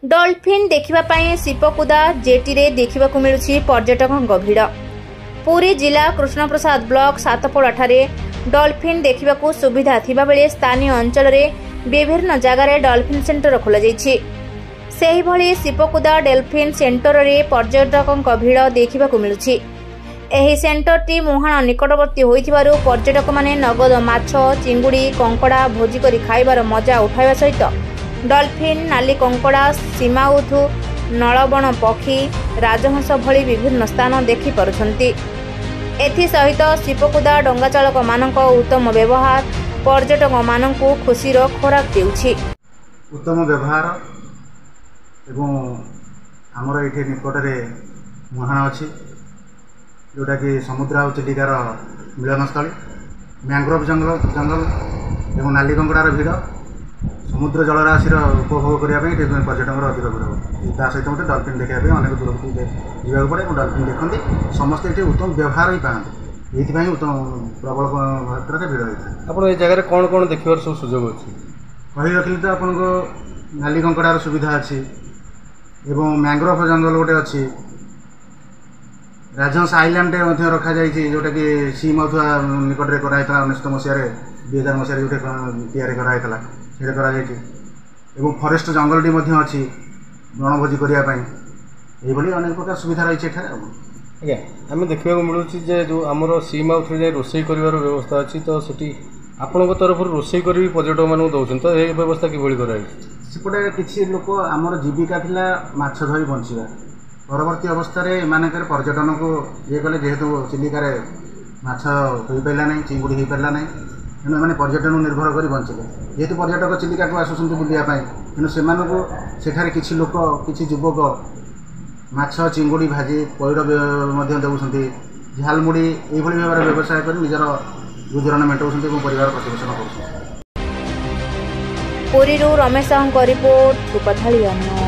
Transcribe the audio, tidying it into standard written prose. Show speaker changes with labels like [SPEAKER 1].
[SPEAKER 1] Dolphin देखिबापाई शिपकुदा jetty देखा मिलूँ पर्यटकों भिड़। पुरी जिला कृष्णप्रसाद ब्लॉक सातपड़ा ठारे डॉल्फिन देखा सुविधा थिबा बेले स्थानीय अंचल विभिन्न जगार डॉल्फिन सेंटर खोल सेहिभली शिपकुदा डॉल्फिन सेंटर रे पर्यटकों भिड़ देखा मिलूँ। एही सेंटरटी मुहाण निकटवर्ती होइथिबारु पर्यटक माने नगद माछ चिंगुड़ी कंकड़ा भोजी करी खाइबार मजा उठाइबा सहित डॉल्फिन नाली कंकड़ा सीमाउथु नलबण पक्षी राजहंस भली विभिन्न स्थान देखि पारुछंती। एथि सहित शिपकुदा डंगा चालक मानक उत्तम व्यवहार पर्यटक मानकु खुशीर खोराक देउछि।
[SPEAKER 2] उत्तम व्यवहार एवं हमर एठी निकटरे मुहाण अछि जोटा कि समुद्र और चिलिकार मिलनस्थली मैंग्रोव जंगल एवं नाली कंकड़ार भिड़ समुद्र जलराशि उपभोग करने पर्यटक अधिक भिड़ ता सहित मत डॉल्फिन देखा अनेक दूर को जावाक पड़े डॉल्फिन देखते समस्ते ये उत्तम व्यवहार ही पाते ये उत्तम प्रबल मात्रा भिड़ होता है।
[SPEAKER 3] आप जगह कौन कौन देखार सब सुजोग अच्छी
[SPEAKER 2] कही रखिली तो आपन को नाली कंकड़ार सुविधा अच्छी एवं मैंग्रोव जंगल गोटे अच्छी राजहंस आइलैंड रखा जाइए जोटा कि सी मथुआ निकट में कराई 19 मसीह 2000 मसीह जो तैयारी कराई एवं फरेस्ट जंगलटी अच्छी वनभोजी करने अनेक प्रकार सुविधा रही है।
[SPEAKER 3] आज्ञा आम देखा मिलूँ जो आमर सी माउथ जाए रोषे कर व्यवस्था अच्छी तो सी आपण तरफ रोषे कर पर्यटक मानक दौरान तो ये व्यवस्था किभली कराई
[SPEAKER 2] सेपटे किसी लोक आमर जीविका थिला माछ धरी बंचिबा परवर्ती अवस्था एमानकर पर्यटन को ये कले जेहेतु चिलिकार माछ हो पारा ना चिंगुड़ी हो पारा ना तेणु मैंने पर्यटन निर्भर कर बंचिले जेहेतु पर्यटक चिलिका को आसुँच बुलायापाई तेणु से किसी लोक किसी युवक माछ चिंगुड़ी भाजी पैड़ देउछंती झालमुड़ी ये भाव व्यवसाय कर निजर गुजराण मेटाउछंती और परिवार प्रतिपोषण कर।
[SPEAKER 1] पुरीरू रमेश रिपोर्ट सुपथाली।